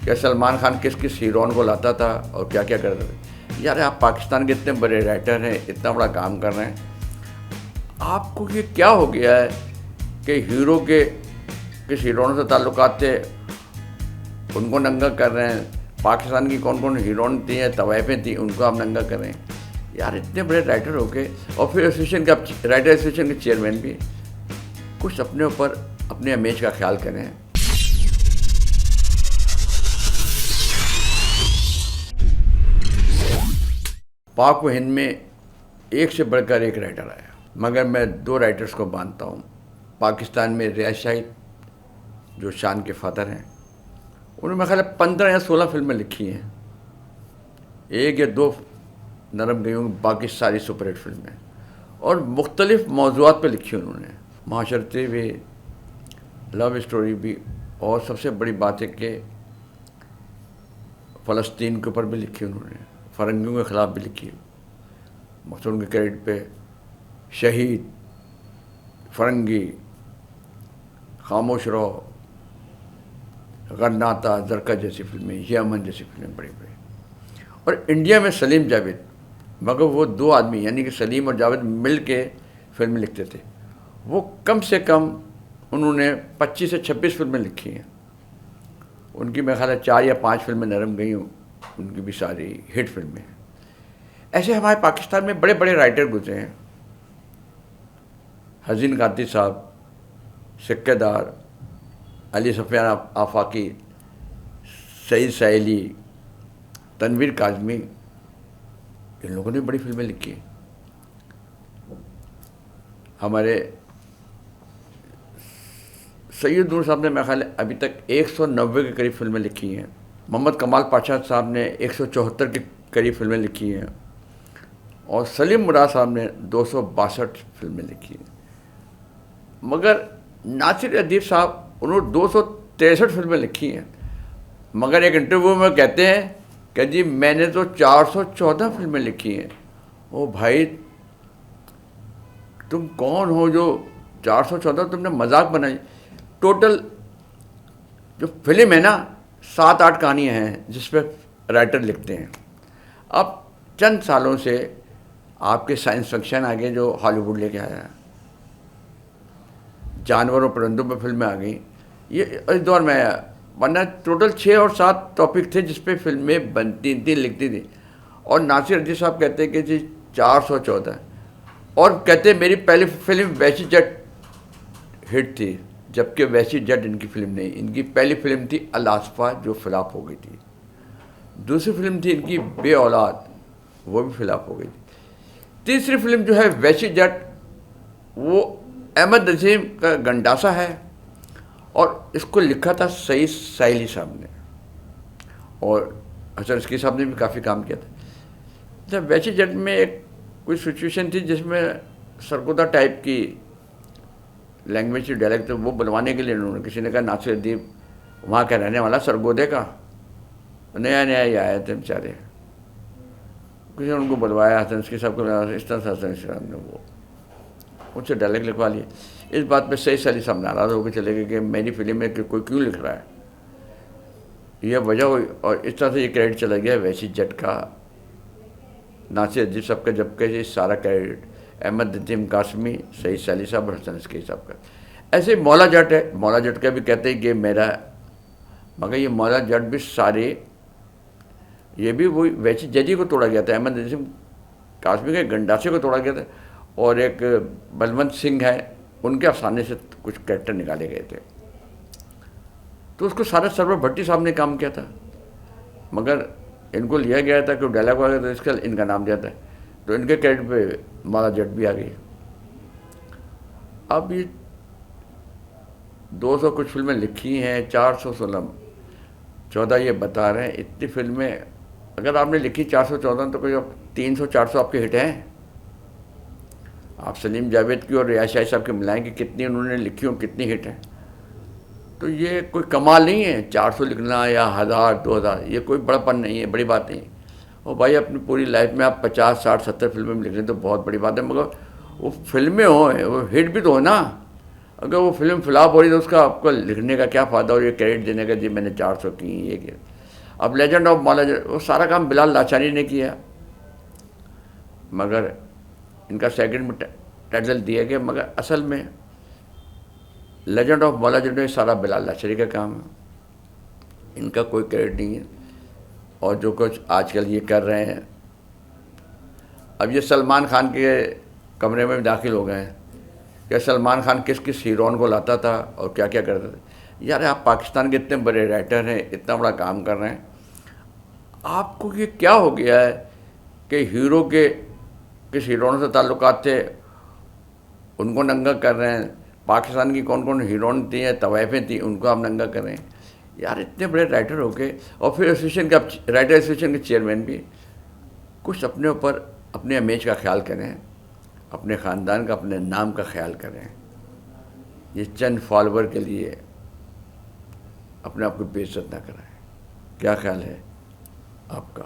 क्या सलमान खान किस किस हीरोइन को लाता था और क्या क्या करता था। यार आप पाकिस्तान के इतने बड़े राइटर हैं, इतना बड़ा काम कर रहे हैं, आपको ये क्या हो गया है कि हीरो के किस हीरोइन से ताल्लुकात थे उनको नंगा कर रहे हैं, पाकिस्तान की कौन कौन हीरोइन थी या तवाइफें थी उनको आप नंगा कर रहे हैं। यार इतने बड़े राइटर हो गए और फिर एसोसिएशन का राइटर एसोसिएशन के चेयरमैन भी। कुछ अपने ऊपर अपने इमेज का ख्याल करें। पाक व हिंद में एक से बढ़कर एक राइटर आया, मगर मैं दो राइटर्स को मानता हूँ। पाकिस्तान में रियाज शाहिद जो शान के फादर हैं, उन्होंने मेरे ख्याल 15 या 16 फिल्में लिखी हैं, एक या दो नरम गई होंगी, बाकी सारी सुपरहिट फिल्में और मुख्तलिफ मौज़ूआत पे लिखी उन्होंने। माशरती भी, लव स्टोरी भी, और सबसे बड़ी बात है कि फ़लस्तीन के ऊपर भी लिखी उन्होंने, फ़रंगियों के ख़िलाफ़ भी लिखी। मकसूद उनके क्रेडिट पे शहीद, फ़रंगी, खामोश रहो, गन्नाता, जरका जैसी फिल्में, ये अमन जैसी फिल्में बड़ी बड़ी। और इंडिया में सलीम जावेद, मगर वो दो आदमी यानी कि सलीम और जावेद मिल के फिल्में लिखते थे। वो कम से कम उन्होंने 25 से 26 फिल्में लिखी हैं। उनकी मेरे ख्याल है 4 या 5 फिल्में नरम गई हूँ, उनकी भी सारी हिट फिल्में हैं। ऐसे हमारे पाकिस्तान में बड़े बड़े राइटर गुजरे हैं। हसीन काती साहब, सिक्केदार, अली सफ़ियान आफाकी, सईद साहिली, तनवीर काज़मी, इन लोगों ने बड़ी फिल्में लिखी। हमारे सैयद नूर साहब ने मेरे ख्याल अभी तक 190 के करीब फिल्में लिखी हैं। मोहम्मद कमाल पाशा साहब ने 174 के करीब फिल्में लिखी हैं और सलीम मुराद साहब ने 262 फिल्में लिखी हैं। मगर नासिर अदीब साहब, उन्होंने 263 फिल्में लिखी हैं, मगर एक इंटरव्यू में कहते हैं कि जी मैंने तो 414 फिल्में लिखी हैं। ओ भाई, तुम कौन हो जो 414? तुमने मजाक बनाई। टोटल जो फिल्म है ना, 7-8 कहानियाँ हैं जिस पर राइटर लिखते हैं। अब चंद सालों से आपके साइंस फिक्शन आ गए जो हॉलीवुड लेके आया है, जानवरों परिंदों पर फिल्में आ गई, ये इस दौर में आया। वरना टोटल 6 और 7 टॉपिक थे जिस पे फिल्में बनती थी, लिखती थी। और नासिर अजीज साहब कहते हैं कि जी 414, और कहते हैं मेरी पहली फिल्म वैसी जट हिट थी, जबकि वैसी जट इनकी फिल्म नहीं। इनकी पहली फिल्म थी अल-आसफ़ा जो फ्लॉप हो गई थी। दूसरी फिल्म थी इनकी बे औलाद, वो भी फ्लॉप हो गई थी। तीसरी फिल्म जो है वैसी जट, वो अहमद नज़ीम का गंडासा है और इसको लिखा था सईद साहिली साहब ने, और हसन रज़की साहब ने भी काफ़ी काम किया था। जब वैसी जट में एक कोई सिचुएशन थी जिसमें सरगोदा टाइप की लैंग्वेज की डायलेक्ट, तो वो बनवाने के लिए उन्होंने, किसी ने कहा नासिर अदीब वहाँ का रहने वाला सरगोदे का, नया नया ही आए थे बेचारे, किसी ने उनको बुलवाया, हसन रज़की साहब को, इस तरह से हसन रज़की साहब ने वो उनसे डायलेक्ट लिखवा लिए। इस बात पे सईद साहिली साहब नाराज़ होकर चले गए कि मेरी फिल्म में कि कोई क्यों लिख रहा है, यह वजह हुई। और इस तरह से ये क्रेडिट चला गया वैसी जट का नासिर अदीब साहब का, जबकि ये सारा क्रेडिट अहमद नदीम कासमी, सईद साहिली साहब और हसन रज़की साहब का। ऐसे मौला जट है, मौला जट का भी कहते हैं कि मेरा, मगर ये मौला जट भी सारे, ये भी वही वैसी जज ही को तोड़ा गया था, अहमद नदीम कासमी के गंडासे को तोड़ा गया था, और एक बलवंत सिंह है, उनके अफसाने से कुछ कैरेक्टर निकाले गए थे। तो उसको सारा सरवर भट्टी साहब ने काम किया था, मगर इनको लिया गया था कि डायलॉग वाला, तो इसका इनका नाम दिया था, तो इनके क्रेडिट पे मौला जट भी आ गई। अब ये 200 कुछ फिल्में लिखी हैं, 414 ये बता रहे हैं। इतनी फिल्में अगर आपने लिखी 414, तो कोई 300-400 आपके हिट हैं। आप सलीम जावेद की और रियाज शाहिद साहब के मिलाएं कि कितनी उन्होंने लिखी और कितनी हिट है, तो ये कोई कमाल नहीं है। 400 लिखना या 1000-2000, ये कोई बड़ापन नहीं है, बड़ी बात नहीं है। और भाई अपनी पूरी लाइफ में आप 50-60-70 फिल्में में लिख रहे हैं तो बहुत बड़ी बात है, मगर वो फिल्में हो, वो हिट भी तो हो ना। अगर वो फिल्म फ्लॉप हो रही तो उसका आपको लिखने का क्या फ़ायदा और ये क्रेडिट देने का, जी मैंने 400 की ये किया। अब लेजेंड ऑफ मौला वो सारा काम बिलाल लाचानी ने किया, मगर इनका सेकंड में टाइटल दिया गया, मगर असल में लेजेंड ऑफ मौला ने सारा बिलाल लाचानी का काम है, इनका कोई क्रेडिट नहीं है। और जो कुछ आजकल ये कर रहे हैं, अब ये सलमान खान के कमरे में दाखिल हो गए हैं कि सलमान खान किस किस हीरोइन को लाता था और क्या क्या करता था। यार आप पाकिस्तान के इतने बड़े राइटर हैं, इतना बड़ा काम कर रहे हैं, आपको ये क्या हो गया है कि हीरो के किस हीरोइन से ताल्लुकात थे उनको नंगा कर रहे हैं, पाकिस्तान की कौन कौन हीरोइन थी या तवाइफें थी उनको आप नंगा कर रहे हैं। यार इतने बड़े राइटर हो गए, और फिर एसोसिएशन का राइटर एसोसिएशन के चेयरमैन भी, कुछ अपने ऊपर अपने इमेज का ख्याल करें, अपने ख़ानदान का अपने नाम का ख्याल करें। ये चंद फॉलोवर के लिए अपने आप को बेइज्जत ना कराएं। क्या ख्याल है आपका?